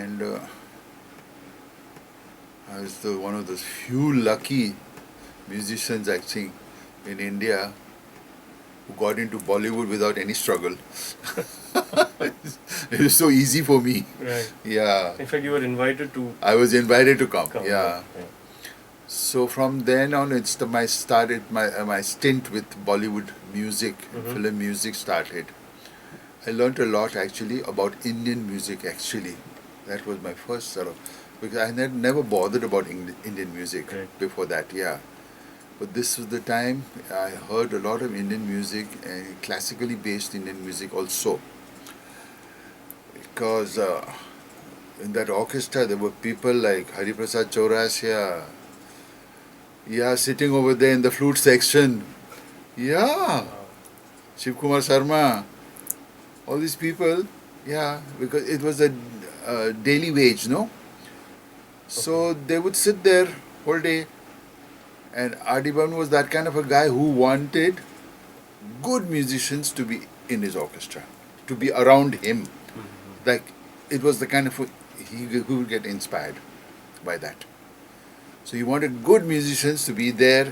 and I was one of those few lucky musicians actually in India who got into Bollywood without any struggle. It was so easy for me. Right. Yeah. In fact, you were invited to I was invited to come. come. Yeah. So from then on, my stint with Bollywood music, film music started. I learned a lot actually about Indian music actually. That was my first sort of, because I had never bothered about Indian music before that, yeah. But this was the time I heard a lot of Indian music and classically based Indian music also. Because in that orchestra there were people like Hari Prasad Chaurasia, yeah, sitting over there in the flute section. Yeah. Shiv Kumar Sharma, all these people, yeah, because it was a daily wage, no? So they would sit there whole day, and R.D. Burman was that kind of a guy who wanted good musicians to be in his orchestra, to be around him. Like, it was the kind of, he would get inspired by that. So he wanted good musicians to be there,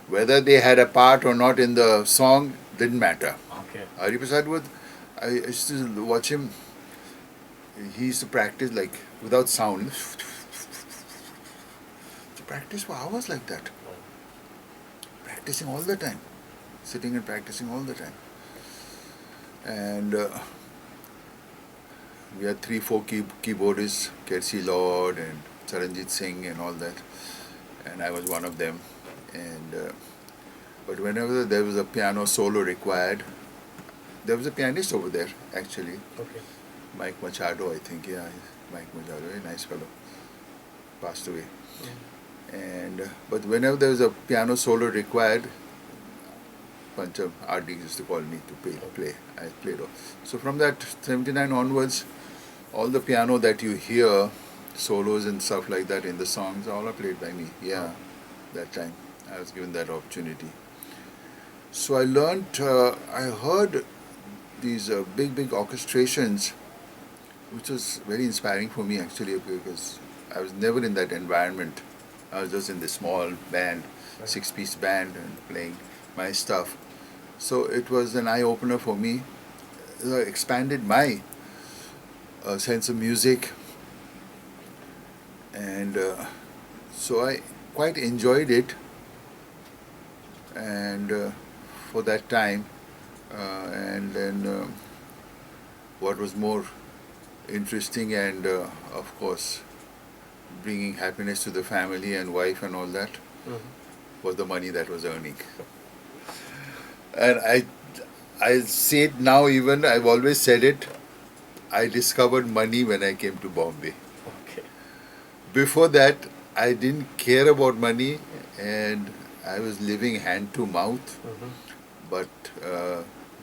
whether they had a part or not in the song, didn't matter. Okay. Hari Prasad would, I used to watch him, he used to practice like without sound. To practice for hours like that. Practicing all the time. Sitting and practicing all the time. And we had 3-4 keyboardists, Kersey Lord and Charanjit Singh and all that. And I was one of them. And but whenever there was a piano solo required, there was a pianist over there actually. Okay. Mike Machado, I think, yeah, Mike Machado, very nice fellow, passed away. And but whenever there was a piano solo required, bunch of RDs used to call me to play. I played. So from that 79 onwards, all the piano that you hear, solos and stuff like that in the songs, all are played by me. Yeah, that time I was given that opportunity. So I learned, I heard these big orchestrations, which was very inspiring for me actually, because I was never in that environment. I was just in this small band, 6-piece band, and playing my stuff. So it was an eye-opener for me. It expanded my sense of music, and so I quite enjoyed it. And for that time, and then what was more interesting and of course bringing happiness to the family and wife and all that was the money that was earning. And I say it now, even I've always said it, I discovered money when I came to Bombay. Okay. Before that, I didn't care about money, and I was living hand to mouth. But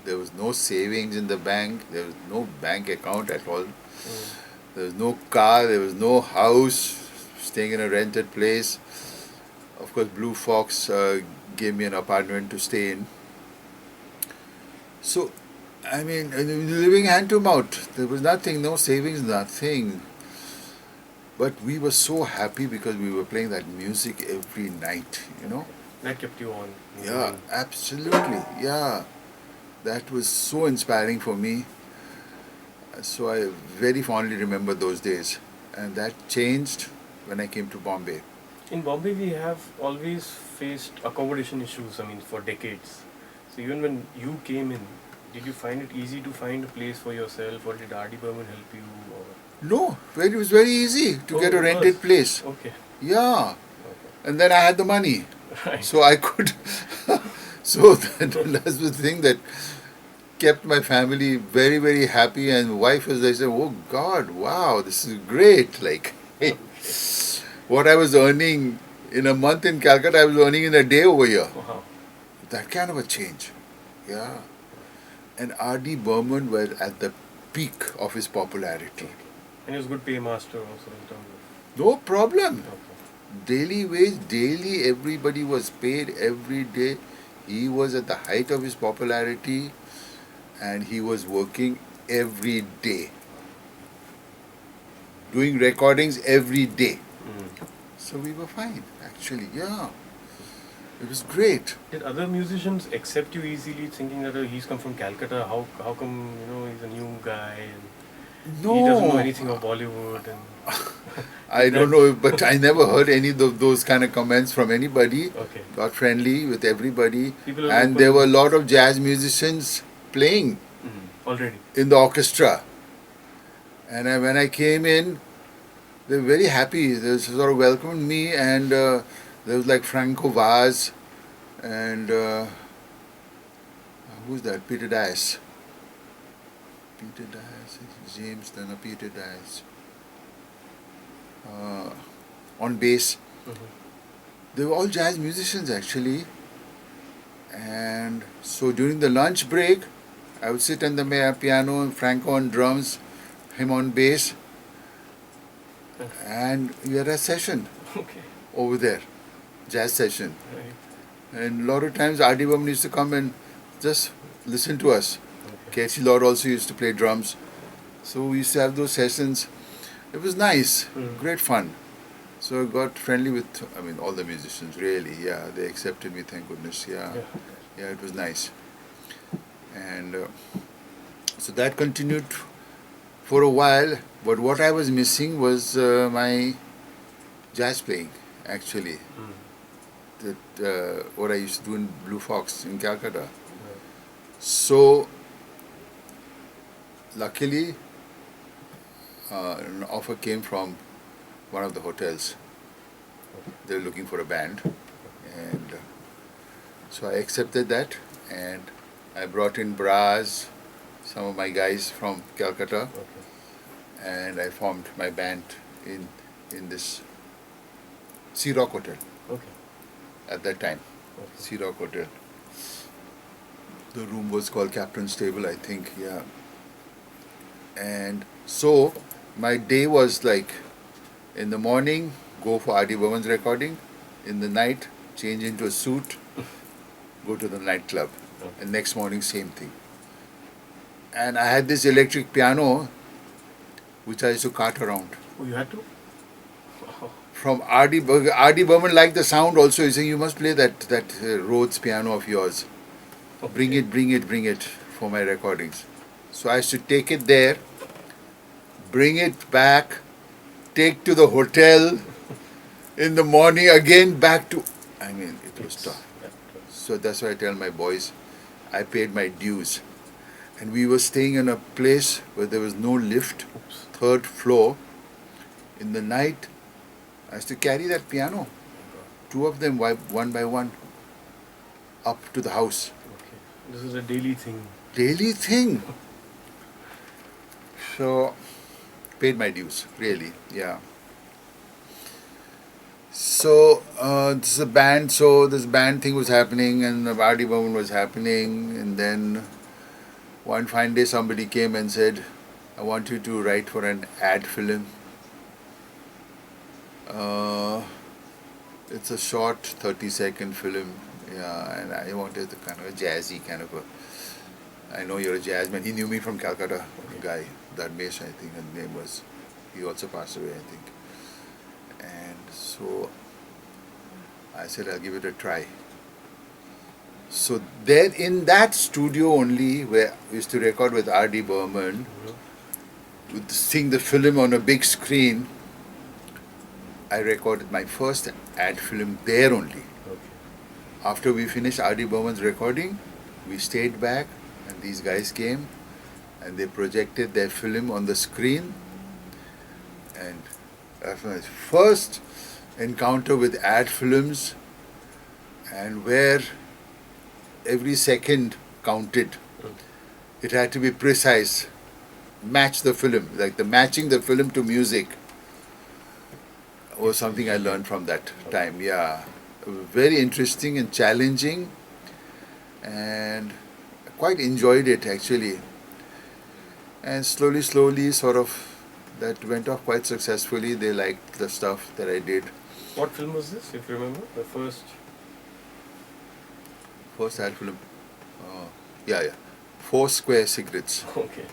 there was no savings in the bank, there was no bank account at all. There was no car, there was no house, staying in a rented place. Of course, Blue Fox gave me an apartment to stay in. So, I mean, living hand to mouth, there was nothing, no savings, nothing. But we were so happy because we were playing that music every night, you know. That kept you on. Yeah, absolutely. Yeah. That was so inspiring for me. So I very fondly remember those days. And that changed when I came to Bombay. In Bombay, we have always faced accommodation issues, I mean, for decades. So even when you came in, did you find it easy to find a place for yourself, or did R.D. Burman help you? Or? No, it was very easy to get a rented place. Okay. Yeah. And then I had the money. Right. So I could. So that's the thing that kept my family very, very happy. And wife was, they said, oh God, wow, this is great. Like, what I was earning in a month in Calcutta, I was earning in a day over here. Wow. That kind of a change. Yeah. And R.D. Burman was at the peak of his popularity. And he was good paymaster also in terms of... No problem. Okay. Daily wage, daily, everybody was paid every day. He was at the height of his popularity, and he was working every day. doing recordings every day. Mm. So we were fine, actually. Yeah, it was great. Did other musicians accept you easily, thinking that he's come from Calcutta? How come he's a new guy and he doesn't know No, anything of Bollywood? And I did that? don't know, but I never heard any of those kind of comments from anybody. Okay. Got friendly with everybody, People are and there open were a lot of jazz musicians playing already. in the orchestra. And when I came in, they were very happy. They sort of welcomed me, and there was like Franco Vaz and who's that? Peter Dias. Peter Dias, James Dunn, Peter Dias. On bass. Mm-hmm. They were all jazz musicians actually. And so during the lunch break, I would sit on the piano and Franco on drums, him on bass, and we had a session Okay. over there, jazz session. Right. And a lot of times R.D. Burman used to come and just listen to us. Okay. K.C. Lord also used to play drums. So we used to have those sessions. It was nice, great fun. So I got friendly with, all the musicians, really. Yeah, they accepted me, thank goodness. Yeah, it was nice. And so that continued for a while. But what I was missing was my jazz playing, actually. That what I used to do in Blue Fox in Calcutta. So, luckily, an offer came from one of the hotels. They were looking for a band, and so I accepted that, and I brought in brass, some of my guys from Calcutta, and I formed my band in this Sea Rock Hotel. Okay. At that time, Sea Rock Hotel. The room was called Captain's Table, I think, yeah. And so my day was like, in the morning, go for R.D. Burman's recording. In the night, change into a suit, go to the nightclub. And next morning, same thing. And I had this electric piano, which I used to cart around. Oh, you had to? Wow. From R.D. Burman liked the sound also. He said, you must play that Rhodes piano of yours. Okay. Bring it for my recordings. So I used to take it there, bring it back, take to the hotel, in the morning again back to, it was tough. So that's why I tell my boys, I paid my dues. And we were staying in a place where there was no lift, third floor. In the night, I used to carry that piano, two of them, one by one, up to the house. Okay. This is a daily thing. Daily thing. So, paid my dues, really, yeah. So, this is a band, so this band thing was happening, and the R.D. Burman was happening, and then one fine day somebody came and said, I want you to write for an ad film. It's a short 30-second film, yeah, and I wanted the kind of a jazzy kind of a, I know you're a jazz man. He knew me from Calcutta, a guy, Dharmesh, I think his name was. He also passed away, I think. And so I said, I'll give it a try. So there in that studio only, where we used to record with R.D. Burman, to sing the film on a big screen, I recorded my first ad film there only. Okay. After we finished R.D. Burman's recording, we stayed back, and these guys came and they projected their film on the screen, and that was my first encounter with ad films, and where every second counted. It had to be precise, match the film, like matching the film to music was something I learned from that time. Yeah, very interesting and challenging, and quite enjoyed it actually. And slowly, sort of, that went off quite successfully. They liked the stuff that I did. What film was this, if you remember? The first ad film. Yeah. Four Square Cigarettes. Okay.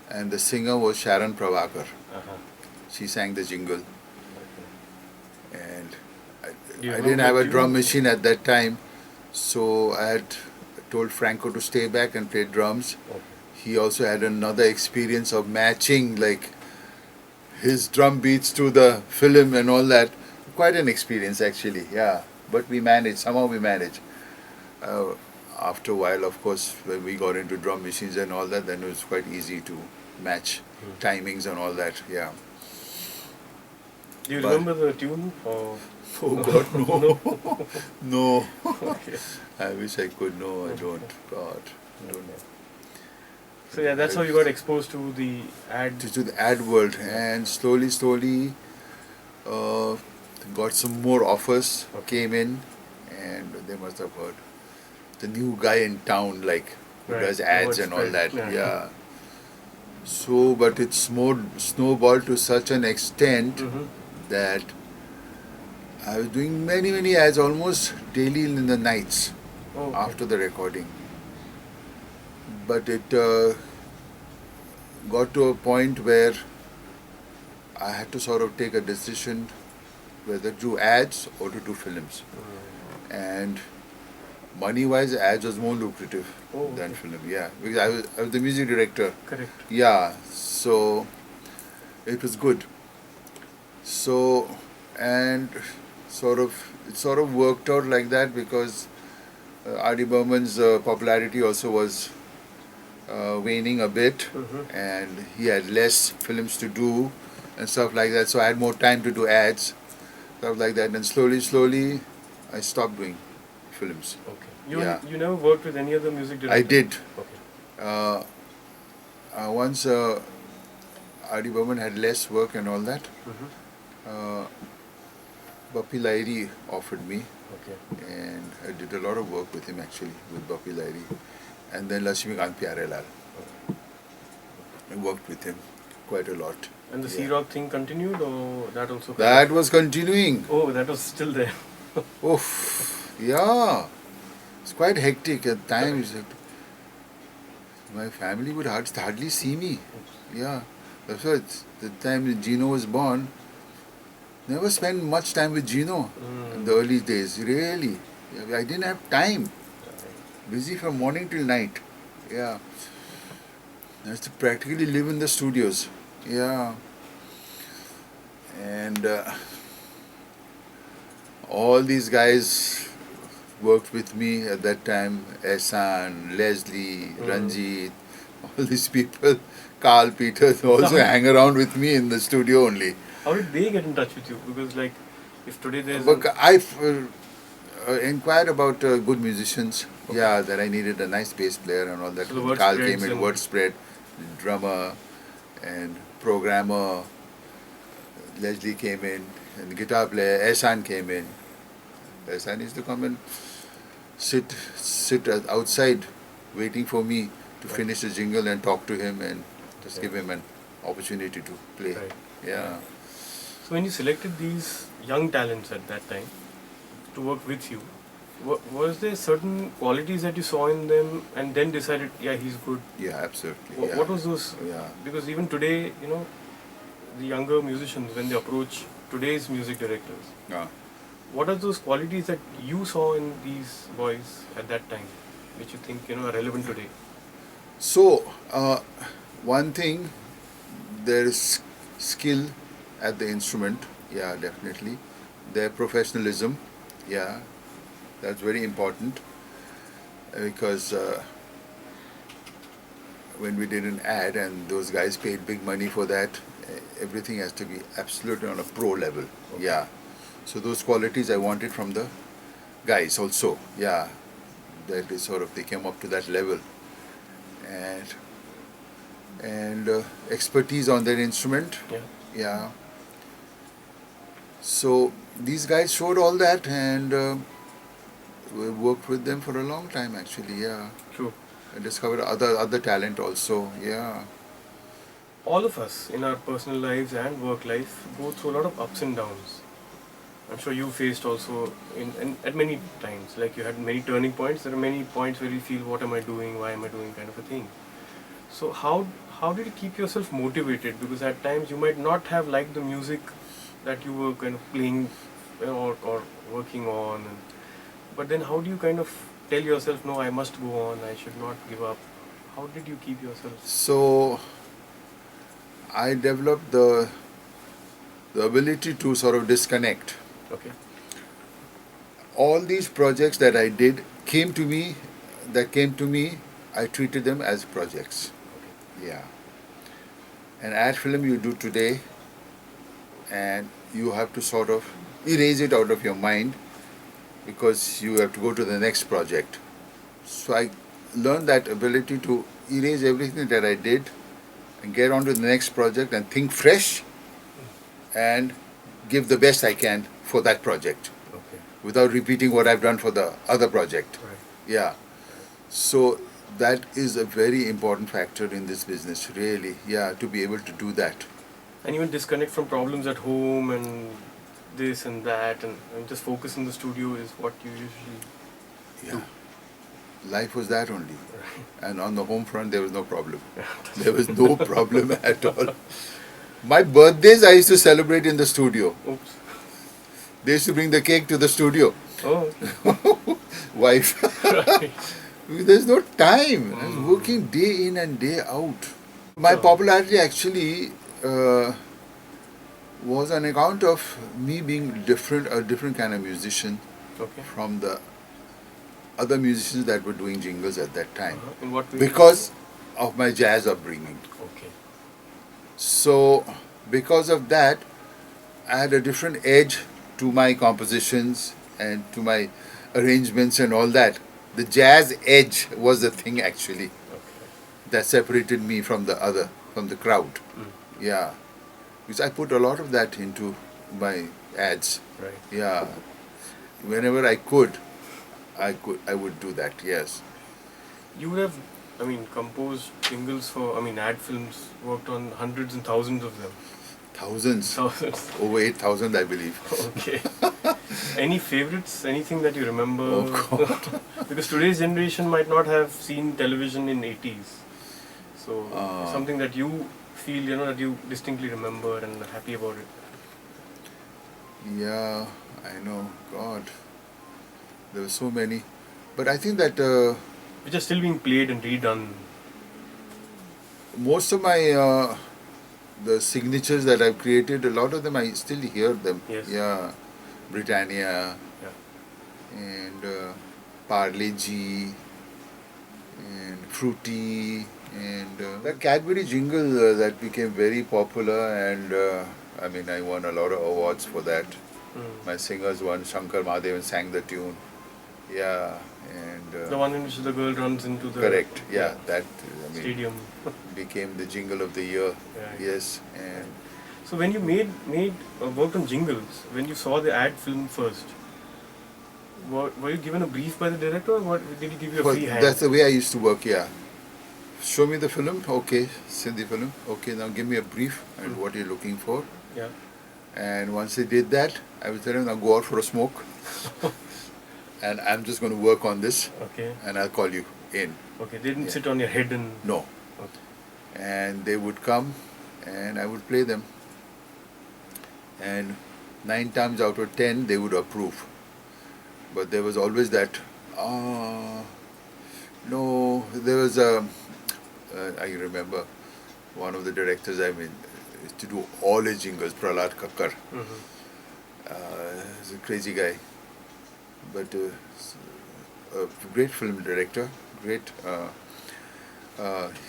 And the singer was Sharon Pravakar. Uh-huh. She sang the jingle, and I, Do you I remember didn't have the a drum tune? machine at that time, so I had told Franco to stay back and play drums. Okay. He also had another experience of matching like his drum beats to the film and all that. Quite an experience actually, yeah. But we managed, somehow we managed. Uh, After a while, of course, when we got into drum machines and all that, then it was quite easy to match timings and all that, yeah. Do you But remember the tune? Or oh God, no, no. okay. I wish I could. No, I Okay. don't. God, don't. Okay. So yeah, that's how you got exposed to the ad. To the ad world, Yeah. and slowly, uh, got some more offers Okay. came in, and they must have heard the new guy in town, like who Right. does The ads word and all spread. that. Yeah. Yeah. So, but it's more snowballed to such an extent Mm-hmm. that I was doing many ads almost daily in the nights Oh, okay. after the recording. But it got to a point where I had to sort of take a decision whether to do ads or to do films. And money wise, ads was more lucrative Oh, than okay. film, yeah. Because I was the music director. Correct. Yeah, so it was good. So, and it sort of worked out like that because R.D. Burman's popularity also was waning a bit, Mm-hmm. and he had less films to do and stuff like that. So I had more time to do ads, stuff like that. And slowly, I stopped doing films. Okay. Yeah. You never worked with any other music director? I did. Okay. Uh, Once R.D. Burman had less work and all that, Mm-hmm. uh, Bappi Lahiri offered me, Okay. and I did a lot of work with him actually, with Bappi Lahiri. And then Lakshmikant Pyarelal. I worked with him quite a lot. And the Yeah. Sea Rock thing continued, or that also? That was continuing. Oh, that was still there. Oof, yeah. It's quite hectic at times. My family would hardly see me. Yeah. That's why the time Gino was born, never spent much time with Gino in the early days, really. I didn't have time. Busy from morning till night. Yeah. I used to practically live in the studios. Yeah. And all these guys worked with me at that time. Ehsan, Leslie, Ranjit, all these people, Carl Peters also hang around with me in the studio only. How did they get in touch with you? Because like, if today there's But I inquired about good musicians. Okay. Yeah, that I needed a nice bass player and all that. So the word Carl spreads came in, and- word spread, drummer and programmer. Leslie came in, and guitar player. Ehsan came in. Ehsan used to come and sit outside, waiting for me to finish the jingle and talk to him and just give him an opportunity to play. Right. Yeah. So when you selected these young talents at that time to work with you, was there certain qualities that you saw in them and then decided, yeah, he's good? Yeah, absolutely. What, Yeah. what was those? Yeah. Because even today, the younger musicians, when they approach today's music directors, Yeah. what are those qualities that you saw in these boys at that time, which you think are relevant today? So, one thing, there is skill at the instrument. Yeah, definitely. Their professionalism. Yeah, that's very important because when we did an ad and those guys paid big money for that, everything has to be absolutely on a pro level. Okay. Yeah. So those qualities I wanted from the guys also. Yeah. That is sort of, they came up to that level. And expertise on their instrument. Yeah. Yeah. So these guys showed all that, and we worked with them for a long time actually. Yeah. True. I discovered other talent also. Yeah. All of us in our personal lives and work life go through a lot of ups and downs. I'm sure you faced also at many times. Like you had many turning points. There are many points where you feel, what am I doing? Why am I doing? Kind of a thing. So how did you keep yourself motivated? Because at times you might not have liked the music that you were kind of playing, or working on, but then how do you kind of tell yourself, no, I must go on, I should not give up? How did you keep yourself? So I developed the ability to sort of disconnect. Okay. All these projects that I did came to me, I treated them as projects. Yeah. An ad film you do today, and you have to sort of erase it out of your mind because you have to go to the next project. So I learned that ability to erase everything that I did and get on to the next project and think fresh and give the best I can for that project Okay. without repeating what I've done for the other project. Right. Yeah. So that is a very important factor in this business, really. Yeah, to be able to do that. And even disconnect from problems at home and this and that, and just focus in the studio is what you usually Yeah. Life was that only. Right. And on the home front, there was no problem. There was no problem at all. My birthdays I used to celebrate in the studio. Oops. They used to bring the cake to the studio. Oh, Wife. right. There's no time. I was working day in and day out. My popularity actually was on account of me being a different kind of musician Okay. from the other musicians that were doing jingles at that time. In what way? Because of my jazz upbringing. Okay. So, because of that, I had a different edge to my compositions and to my arrangements and all that. The jazz edge was the thing actually Okay. that separated me from the crowd. Yeah. Because I put a lot of that into my ads. Right. Yeah. Whenever I would do that, yes. You would have, composed jingles for, ad films, worked on hundreds and thousands of them. Thousands. Thousands. Over 8,000, I believe. Okay. Any favorites? Anything that you remember? Oh, God. Because today's generation might not have seen television in 80s. So something that you feel, that you distinctly remember and are happy about it. Yeah, I know. God. There were so many. But I think that Which are still being played and redone. most of my the signatures that I've created, a lot of them I still hear them. Yes. Yeah, Britannia Yeah. and Parle G and Fruity and that Cadbury jingle that became very popular, and I won a lot of awards for that. My singers won. Shankar Mahadevan sang the tune. Yeah, and The one in which the girl runs into the correct. Yeah, that stadium. became the jingle of the year. Yeah. Yes, and So when you worked on jingles, when you saw the ad film first, were you given a brief by the director, or did he give you a free hand? that's the way I used to work. Yeah, show me the film. Okay, send the film. Okay, now give me a brief and what you're looking for. Yeah. And once they did that, I would tell them, now go out for a smoke. And I'm just going to work on this. Okay. And I'll call you in. Okay. They didn't sit on your head and. No. Okay. And they would come and I would play them. And 9 times out of 10, they would approve. But there was always that, no, there was I remember one of the directors, used to do all his jingles, Prahlad Kakkar. He's a crazy guy. But a great film director, great.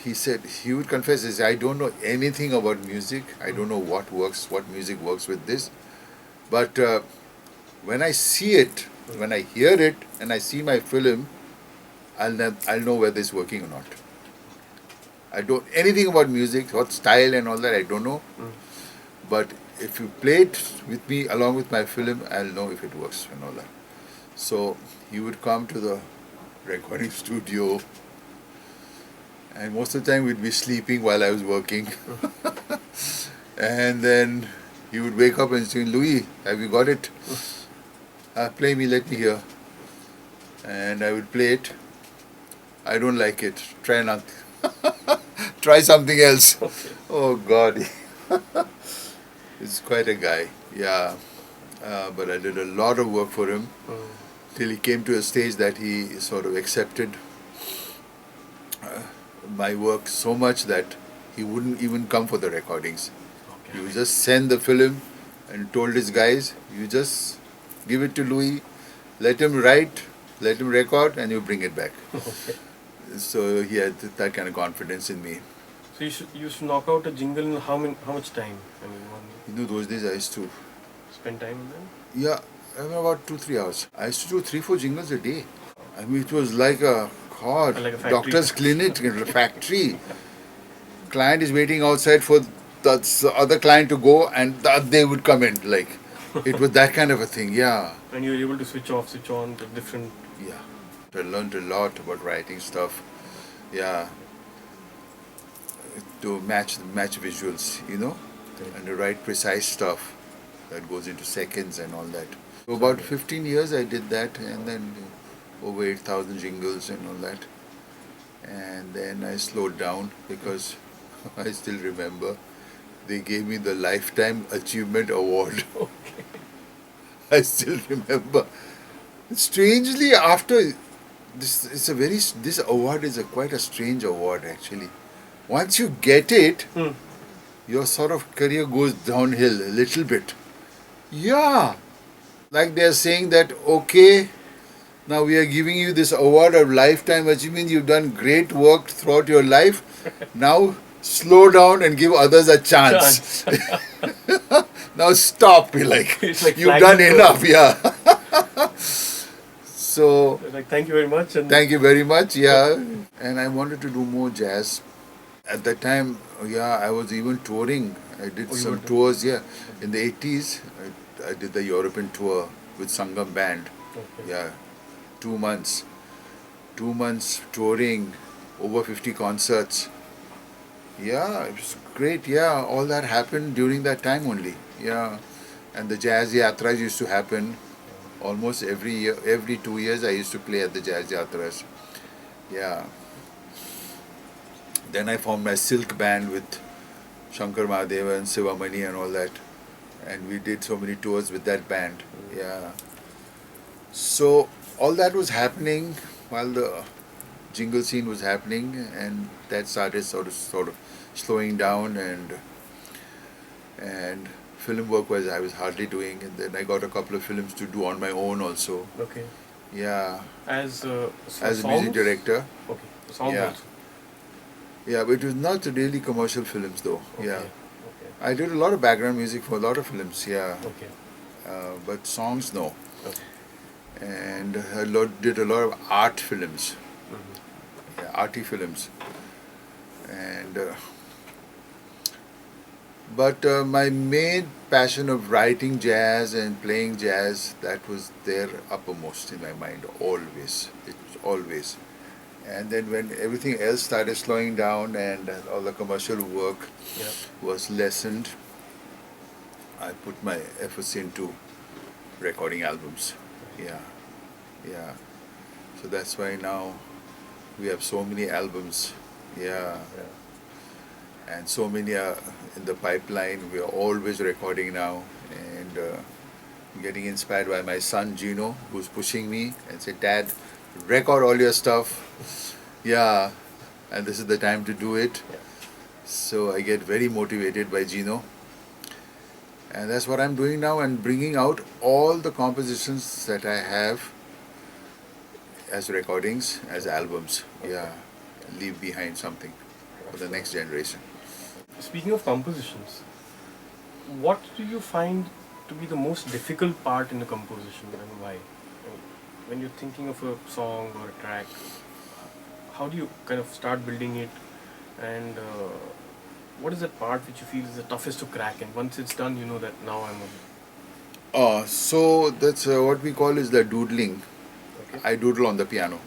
He said, he would confess, he said, I don't know anything about music. I don't know what music works with this. But when I see it, when I hear it, and I see my film, I'll know whether it's working or not. I don't anything about music, what style and all that, I don't know. But if you play it with me along with my film, I'll know if it works and all that. So he would come to the recording studio, and most of the time we'd be sleeping while I was working. And then he would wake up and say, Louis, have you got it? Play me, let me hear. And I would play it. I don't like it. Try try something else. Okay. Oh God, he's quite a guy. Yeah, but I did a lot of work for him till he came to a stage that he sort of accepted my work so much that he wouldn't even come for the recordings. Okay. He would just send the film and told his guys, you just give it to Louis, let him write, let him record, and you bring it back. Okay. So he had that kind of confidence in me. So you should knock out a jingle in how much time? I mean, Those days I used to, spend time in them? yeah, about 2-3 hours. I used to do 3-4 jingles a day. I mean, it was like a God, Like a factory. doctor's clinic, a factory. Client is waiting outside for the other client to go, and they would come in. Like, it was that kind of a thing. Yeah, And you were able to switch off, switch on to different. yeah. I learned a lot about writing stuff. Yeah, to match visuals, and to write precise stuff that goes into seconds and all that. So about 15 years I did that, and then over 8,000 jingles and all that. And then I slowed down because I still remember they gave me the Lifetime Achievement Award. Okay. I still remember. Strangely, after this award is quite a strange award actually. Once you get it, your sort of career goes downhill a little bit. Yeah, like they're saying that okay, now we are giving you this award of lifetime achievement. You've done great work throughout your life. Now slow down and give others a chance. Now stop. It's like You've flag done the enough. Yeah. So Like, thank you very much. And thank you very much. Yeah. And I wanted to do more jazz. At that time, yeah, I was even touring. I did Oh, you some were tours. Yeah, in the 80s, I did the European tour with Sangam Band. Okay. Yeah, 2 months. 2 months touring, over 50 concerts. Yeah, it was great. Yeah, all that happened during that time only. Yeah, and the jazz yatras used to happen almost every year. Every 2 years, I used to play at the jazz yatras. Yeah. Then I formed my Silk band with Shankar Mahadeva and Sivamani and all that. And we did so many tours with that band. Yeah. So all that was happening while the jingle scene was happening, and that started sort of slowing down, and film work was I was hardly doing, and then I got a couple of films to do on my own also. Okay. Yeah. As As a music director. Okay. Songs Yeah. also. Yeah, but it was not really commercial films though. Okay. Yeah. Okay. I did a lot of background music for a lot of films, yeah. Okay. But songs, no. Okay. And did a lot of art films, Mm-hmm. yeah, arty films. And but my main passion of writing jazz and playing jazz, that was there uppermost in my mind always. Always. And then when everything else started slowing down and all the commercial work Yeah. was lessened, I put my efforts into recording albums. Yeah, yeah. So that's why now we have so many albums. Yeah, Yeah. and so many are in the pipeline. We are always recording now, and getting inspired by my son Gino, who's pushing me and said, "Dad, record all your stuff." Yeah, and this is the time to do it. Yeah. So I get very motivated by Gino. And that's what I'm doing now, and bringing out all the compositions that I have as recordings, as albums. Yeah, leave behind something for the next generation. Speaking of compositions, what do you find to be the most difficult part in the composition, and why? I mean, when you're thinking of a song or a track, how do you kind of start building it, and what is that part which you feel is the toughest to crack? And once it's done, you know that now I'm on. So that's what we call is the doodling. Okay. I doodle on the piano.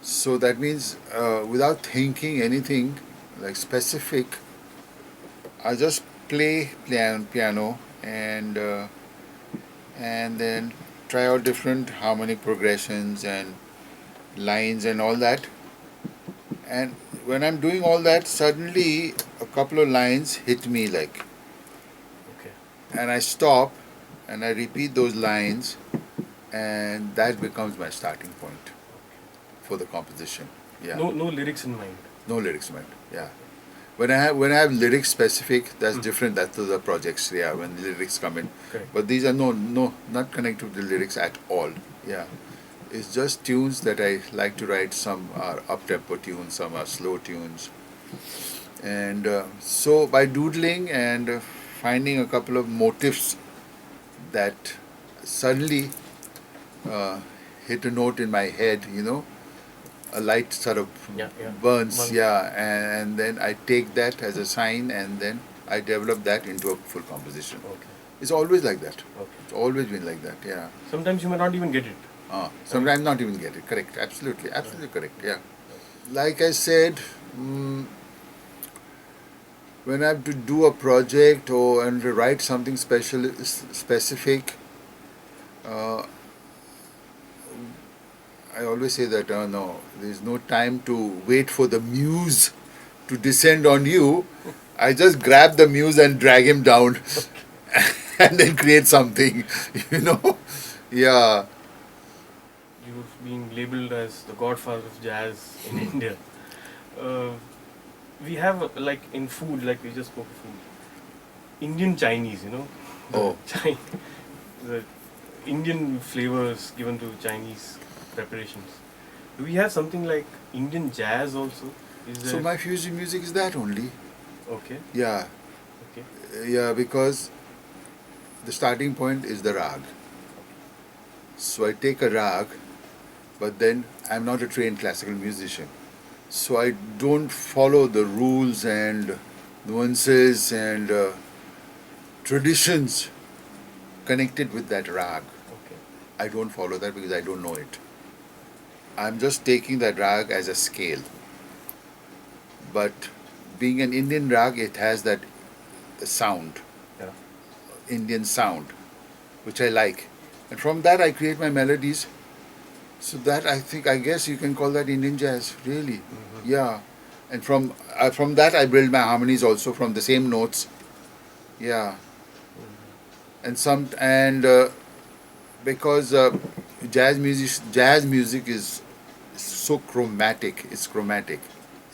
So that means without thinking anything like specific, I just play piano and then try out different harmonic progressions and lines and all that, And when I'm doing all that, suddenly a couple of lines hit me like, Okay. and I stop and I repeat those lines, and that becomes my starting point for the composition. Yeah. No lyrics in mind. No lyrics, man. Yeah. When I have lyrics specific, that's different. That's the projects. Yeah, when the lyrics come in. Correct. But these are not connected to the lyrics at all. Yeah. It's just tunes that I like to write. Some are up tempo tunes, some are slow tunes. And so by doodling and finding a couple of motifs that suddenly uh, hit a note in my head, a light sort of Yeah. burns, One. yeah, and then I take that as a sign, and then I develop that into a full composition. Okay. It's always like that. Okay. It's always been like that, yeah. Sometimes you may not even get it. Sometimes not even get it, correct, absolutely correct, yeah. Like I said, when I have to do a project and to write something specific, uh, I always say that no, there's no time to wait for the muse to descend on you. I just grab the muse and drag him down and then create something, Yeah. You've been labeled as the godfather of jazz in India. Uh, we have like in food, like we just spoke of food, Indian Chinese, the Oh. the Indian flavors given to Chinese preparations. Do we have something like Indian jazz also? Is there? So my fusion music is that only. Okay. Yeah. Okay. Yeah, because the starting point is the rag. So I take a rag, but then I'm not a trained classical musician. So I don't follow the rules and nuances and traditions connected with that rag. Okay. I don't follow that because I don't know it. I'm just taking that rag as a scale. But being an Indian rag, it has that sound, Yeah. Indian sound, which I like. And from that I create my melodies. So that I guess you can call that Indian jazz, really. Mm-hmm. Yeah. And from that I build my harmonies also from the same notes. Yeah. And because jazz music is so chromatic. It's chromatic.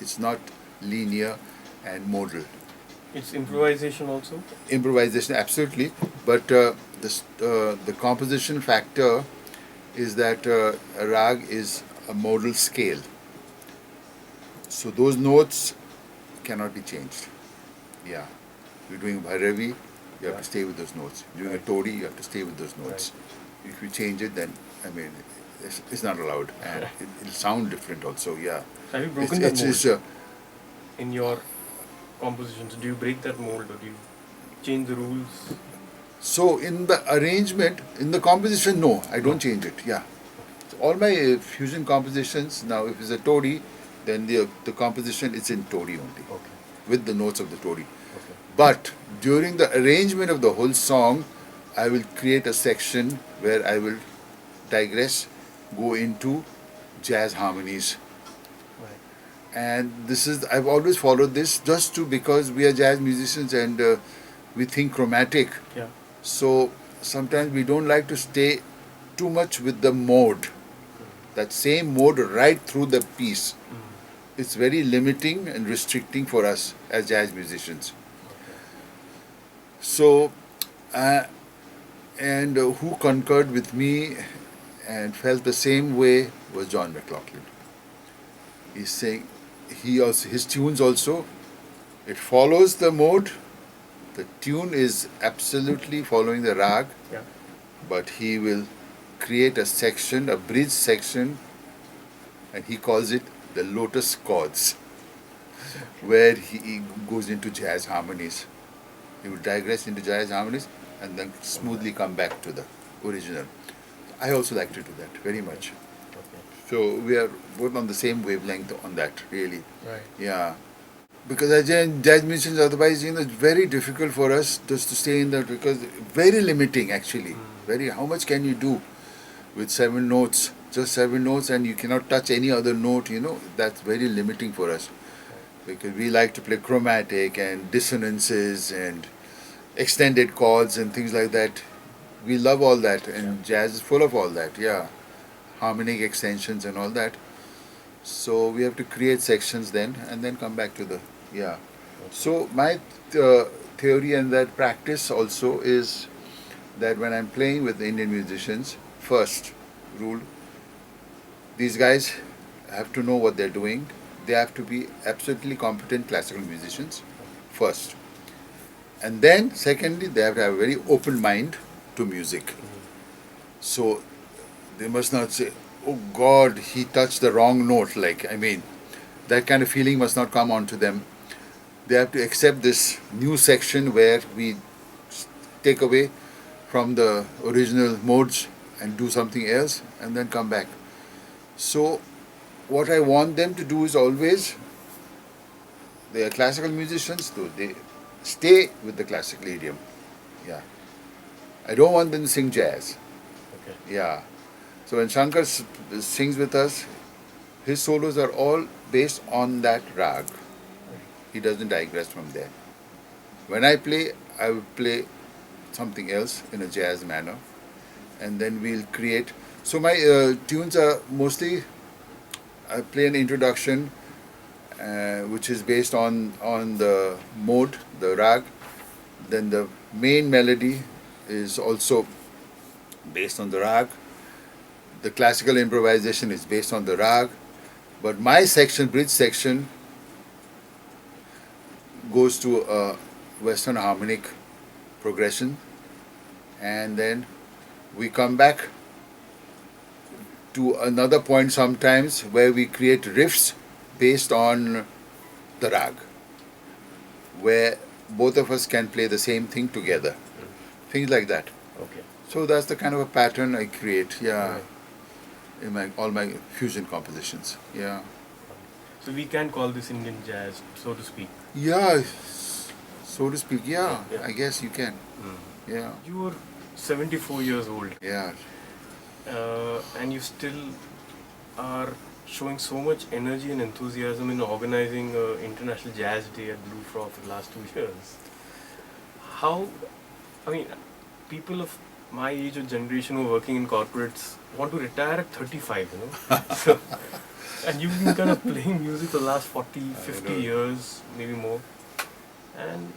It's not linear and modal. It's improvisation also. Improvisation, absolutely. But the composition factor is that a rag is a modal scale. So those notes cannot be changed. Yeah. You're doing Bhairavi, you have to stay with those notes. Doing a Todi, you have to stay with those notes. If you change it, then, it's not allowed. And it'll sound different also, yeah. Have you broken that mold It's in your compositions? Do you break that mold or do you change the rules? So in the arrangement, in the composition, no, I don't change it, yeah. So all my fusion compositions, now if it's a Todi, then the composition is in Todi only, Okay. with the notes of the Todi. Okay. But during the arrangement of the whole song, I will create a section where I will digress, go into jazz harmonies. Right. And I've always followed this because we are jazz musicians and we think chromatic. Yeah. So sometimes we don't like to stay too much with the mode, that same mode right through the piece. It's very limiting and restricting for us as jazz musicians. So, who concurred with me and felt the same way was John McLaughlin. He's saying his tunes also, it follows the mode. The tune is absolutely following the rag, Yeah. but he will create a section, a bridge section, and he calls it the lotus chords, where he goes into jazz harmonies. He will digress into jazz harmonies and then smoothly come back to the original. I also like to do that very much. Okay. So we are both on the same wavelength on that, really. Right. Yeah. Because as jazz musicians, otherwise, it's very difficult for us just to stay in that, because very limiting actually. How much can you do with 7 notes, just 7 notes and you cannot touch any other note, that's very limiting for us. Because we like to play chromatic and dissonances and extended chords and things like that. We love all that, and jazz is full of all that, yeah. Harmonic extensions and all that. So we have to create sections then and then come back to the, yeah. So my theory and that practice also is that when I'm playing with Indian musicians, first rule, these guys have to know what they're doing. They have to be absolutely competent classical musicians, first. And then, secondly, they have to have a very open mind to music. So they must not say, oh God, he touched the wrong note. That kind of feeling must not come onto them. They have to accept this new section where we take away from the original modes and do something else and then come back. So what I want them to do is always, they are classical musicians, so they stay with the classical idiom. Yeah. I don't want them to sing jazz. Okay. Yeah. So when Shankar sings with us, his solos are all based on that rag. He doesn't digress from there. When I play, I will play something else in a jazz manner, and then we'll create. So my tunes are mostly, I play an introduction, which is based on the mode, the rag. Then the main melody is also based on the rag. The classical improvisation is based on the rag. But my section, bridge section, goes to a Western harmonic progression, and then we come back to another point sometimes where we create riffs based on the rag, where both of us can play the same thing together. Things like that. Okay. So that's the kind of a pattern I create, yeah, in all my fusion compositions, yeah. So we can call this Indian jazz, so to speak. Yeah, so to speak, yeah, Yeah. I guess you can, yeah. You are 74 years old, Yeah, and you still are showing so much energy and enthusiasm in organizing International Jazz Day at Blue Frog for the last 2 years. How, I mean, people of my age or generation who are working in corporates want to retire at 35, so, and you've been kind of playing music for the last 40, 50 know. years, maybe more. And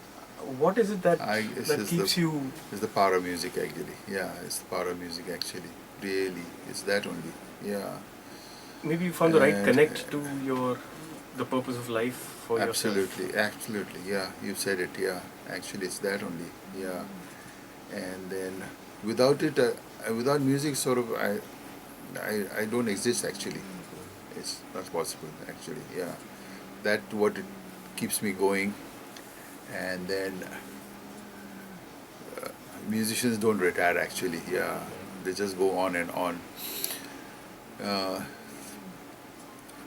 what is it that, It's that just keeps you... It's the power of music actually, yeah, it's the power of music actually, really, it's that only, yeah. Maybe you found the right And, connect to the purpose of life for yourself. Absolutely, yeah, you said it, yeah, actually it's that only, yeah. And then without it, without music, sort of, I don't exist actually. It's not possible actually, yeah. That what it keeps me going. And then musicians don't retire actually, yeah. They just go on and on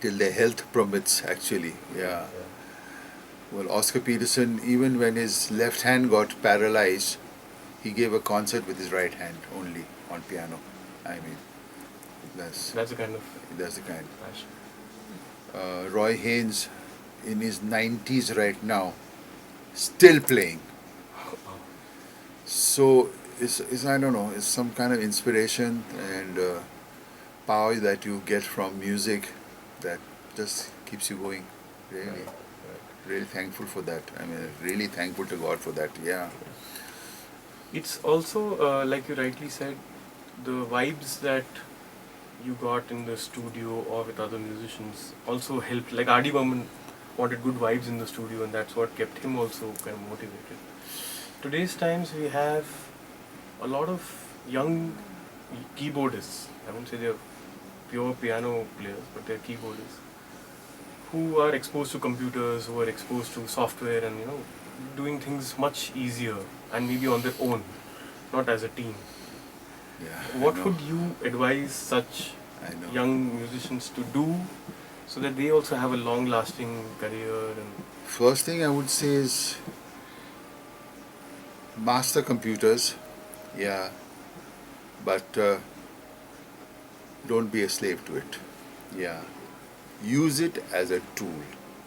till their health permits actually, yeah. Well, Oscar Peterson, even when his left hand got paralyzed, he gave a concert with his right hand only on piano. I mean, that's That's the kind of the kind. passion. Roy Haynes, in his 90s right now, still playing. So it's I don't know, it's some kind of inspiration and power that you get from music that just keeps you going. Really, really thankful for that. I mean, really thankful to God for that. Yeah. It's also, like you rightly said, the vibes that you got in the studio or with other musicians also helped. Like R.D. Burman wanted good vibes in the studio, and that's what kept him also kind of motivated. Today's times we have a lot of young keyboardists. I won't say they're pure piano players, but they're keyboardists who are exposed to computers, who are exposed to software, and doing things much easier and maybe on their own, not as a team. Yeah. What would you advise such young musicians to do so that they also have a long-lasting career? And First thing I would say is master computers, yeah, but Don't be a slave to it. Yeah. Use it as a tool.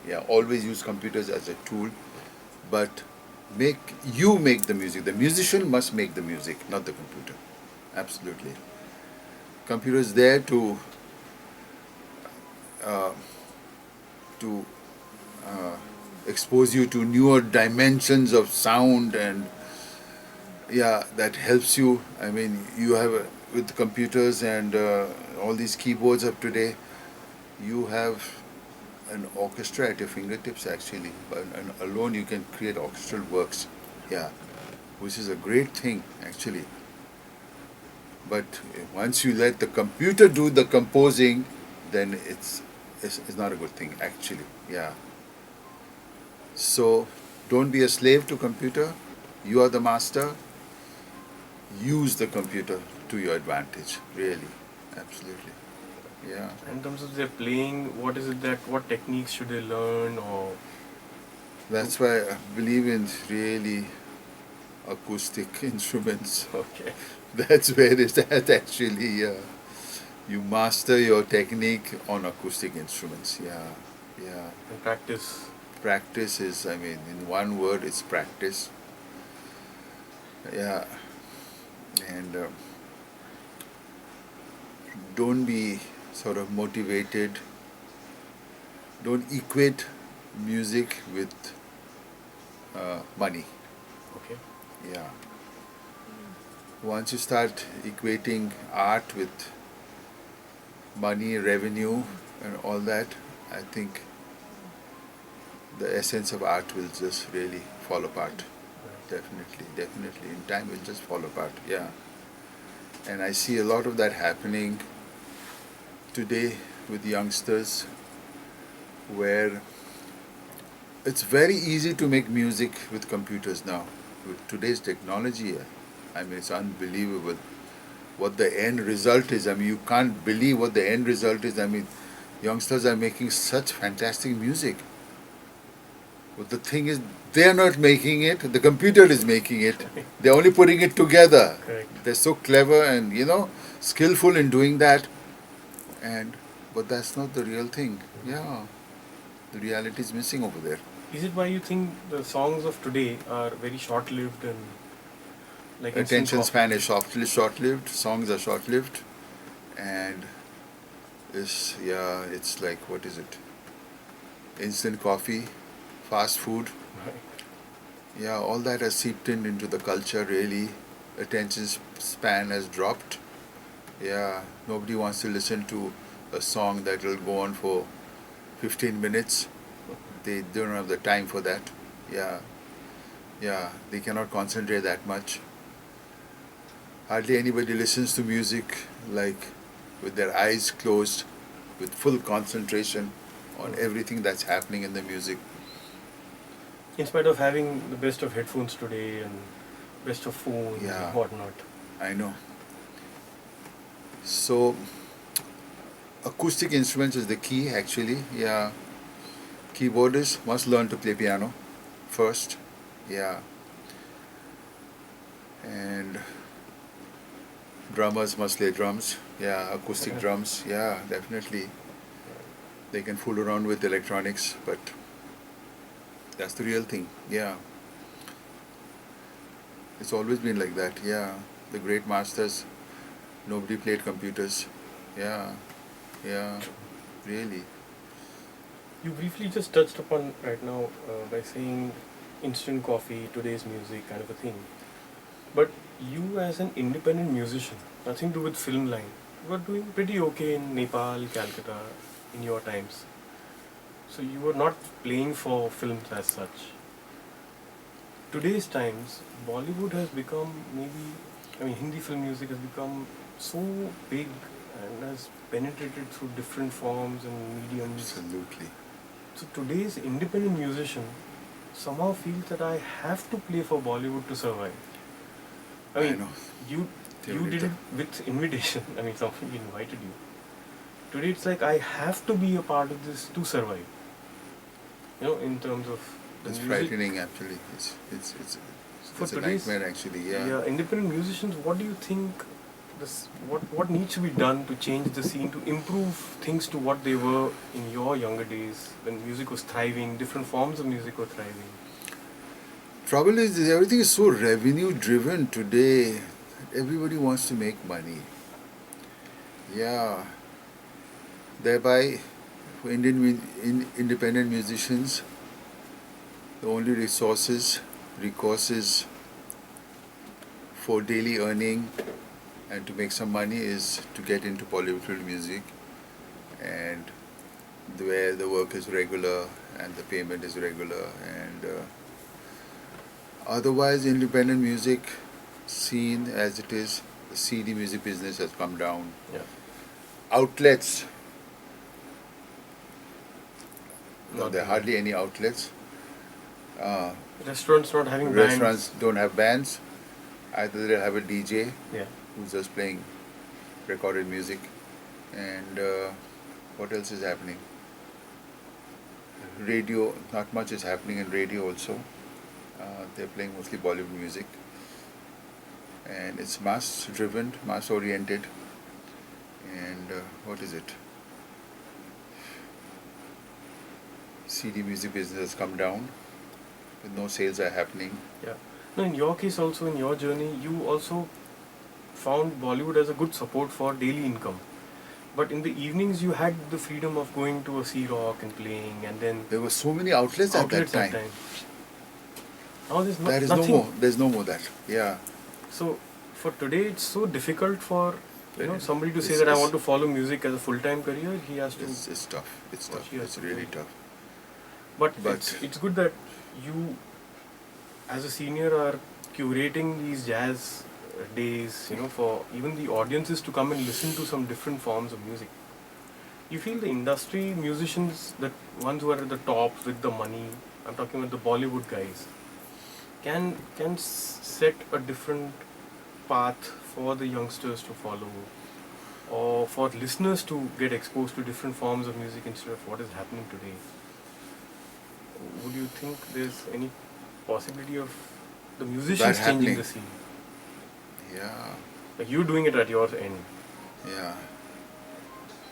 Yeah. Always use computers as a tool, but make the music. The musician must make the music, not the computer. Absolutely. Computer is there uh, to uh, expose you to newer dimensions of sound, and yeah, that helps you. I mean, you have with computers and all these keyboards of today, you have an orchestra at your fingertips actually. And alone you can create orchestral works. Yeah, which is a great thing actually. But once you let the computer do the composing, then it's not a good thing actually. Yeah. So don't be a slave to computer. You are the master. Use the computer to your advantage. Really, absolutely. Yeah. In terms of their playing, what is it that, what techniques should they learn, or That's why I believe in really acoustic instruments. okay, That's where it's at actually. You master your technique on acoustic instruments. Yeah, yeah. and practice? Practice is, I mean, in one word, it's practice. Yeah, and don't be sort of motivated. Don't equate music with money. Okay. Yeah. Once you start equating art with money, revenue, and all that, I think the essence of art will just really fall apart. Definitely, definitely. In time, it will just fall apart. Yeah. And I see a lot of that happening today with youngsters, where it's very easy to make music with computers now. With today's technology, I mean, it's unbelievable what the end result is. I mean, you can't believe what the end result is. I mean, youngsters are making such fantastic music. But the thing is, they are not making it, the computer is making it. They're only putting it together. Correct. They're so clever and, skillful in doing that. But that's not the real thing. Yeah. The reality is missing over there. Is it why you think the songs of today are very short-lived and like Attention instant span is short-lived, songs are short-lived, and it's like, what is it? Instant coffee, fast food. Right. Yeah, all that has seeped into the culture really. Attention span has dropped. Yeah, nobody wants to listen to a song that will go on for 15 minutes. They don't have the time for that. Yeah, yeah, they cannot concentrate that much. Hardly anybody listens to music like with their eyes closed, with full concentration on everything that's happening in the music. In spite of having the best of headphones today and best of phones Yeah. and whatnot. I know. So, acoustic instruments is the key actually. Yeah. Keyboardists must learn to play piano first. Yeah. And drummers must play drums. Yeah, acoustic drums. Yeah, definitely. They can fool around with electronics, but that's the real thing. Yeah. It's always been like that. Yeah. The great masters, nobody played computers. Yeah. Yeah. Really. You briefly just touched upon right now by saying instant coffee, today's music kind of a thing. But you as an independent musician, nothing to do with film line, you were doing pretty okay in Nepal, Calcutta in your times. So you were not playing for films as such. Today's times, Bollywood has become Hindi film music has become so big and has penetrated through different forms and mediums. Absolutely. So today's independent musician somehow feels that I have to play for Bollywood to survive. I mean, know. you did it with invitation. I mean, somebody invited you. Today it's like I have to be a part of this to survive. In terms of the It's music. frightening actually. It's For a today's nightmare actually. Yeah. independent musicians, what do you think what needs to be done to change the scene, to improve things to what they were in your younger days when music was thriving, different forms of music were thriving? Trouble is everything is so revenue driven today. Everybody wants to make money. Yeah. Thereby, for independent musicians, the only recourse is for daily earning and to make some money is to get into Bollywood music, and where the work is regular and the payment is regular, and otherwise independent music scene as it is, the CD music business has come down. Yeah. Outlets, Not there are really. hardly any outlets. Restaurants not having Restaurants don't have bands. Either they have a DJ bands. Yeah. who's just playing recorded music, and what else is happening? Radio, not much is happening in radio also. They're playing mostly Bollywood music, and it's mass driven, mass oriented, and what is it? CD music business has come down, with no sales are happening. Yeah. No, in your case also, in your journey, you also found Bollywood as a good support for daily income. But in the evenings, you had the freedom of going to a Sea Rock and playing, and then There were so many outlets at that time. Now there's There is nothing. no more. There's no more that. Yeah. So for today, it's so difficult for somebody to say It's- that I it's- want to follow music as a full-time career. He has to. It's tough. It's What tough. he has It's to really do. tough. But But- it's good that you, as a senior, are curating these jazz days, for even the audiences to come and listen to some different forms of music. You feel the industry musicians, the ones who are at the top with the money, I'm talking about the Bollywood guys, can set a different path for the youngsters to follow, or for listeners to get exposed to different forms of music instead of what is happening today. Would you think there's any possibility of the musicians changing happening. the scene? Yeah. Like you doing it at your end. Yeah.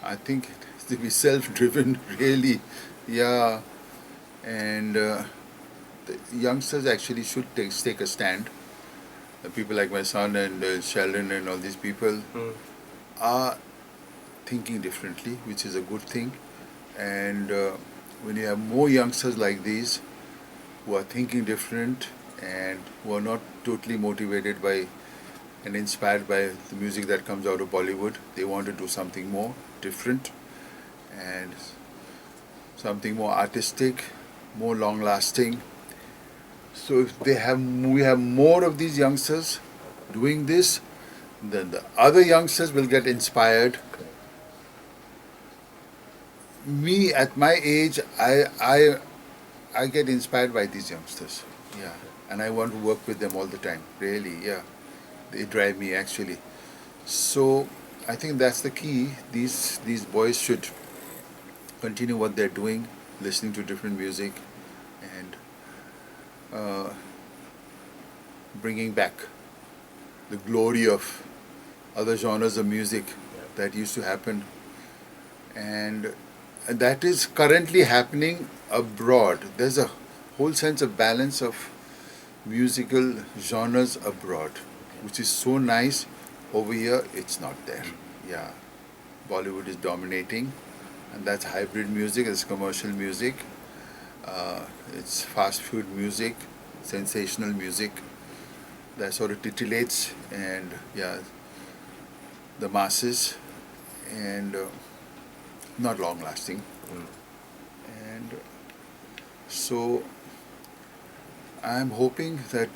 I think it has to be self-driven, really. Yeah. And the youngsters actually should take a stand. People like my son and Sheldon and all these people are thinking differently, which is a good thing. And when you have more youngsters like these who are thinking different and who are not totally motivated by and inspired by the music that comes out of Bollywood, they want to do something more different and something more artistic, more long lasting. So if we have more of these youngsters doing this, then the other youngsters will get inspired. Me at my age, I get inspired by these youngsters. Yeah, and I want to work with them all the time. Really, yeah, they drive me actually. So I think that's the key. These boys should continue what they're doing, listening to different music, and bringing back the glory of other genres of music that used to happen, and that is currently happening abroad. There's a whole sense of balance of musical genres abroad, which is so nice. Over here, it's not there. Yeah, Bollywood is dominating, and that's hybrid music, it's commercial music, it's fast food music, sensational music that sort of titillates and yeah, the masses, and not long lasting. And so I'm hoping that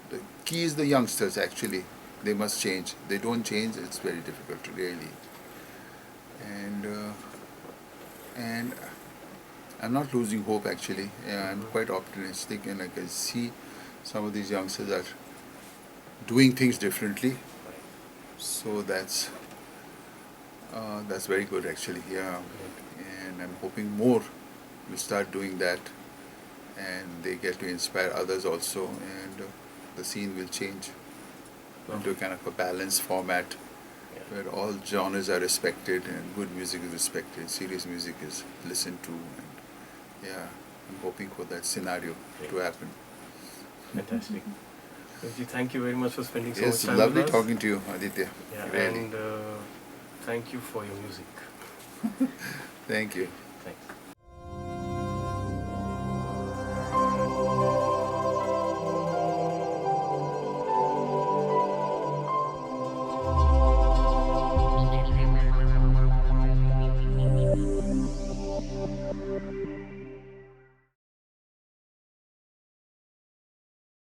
the key is the youngsters actually. They must change. They don't change, it's very difficult to really. And I'm not losing hope actually. Yeah, I'm quite optimistic, and I can see some of these youngsters are doing things differently. So that's very good actually. Yeah, and I'm hoping more will start doing that, and they get to inspire others also, and the scene will change. into kind of a balanced format Yeah. where all genres are respected and good music is respected, serious music is listened to, and yeah, I'm hoping for that scenario to happen. Fantastic. Ravi, thank you very much for spending so It's much time lovely with us. talking to you, Aditya. Yeah, Really. and thank you for your music. Thank you. Thanks.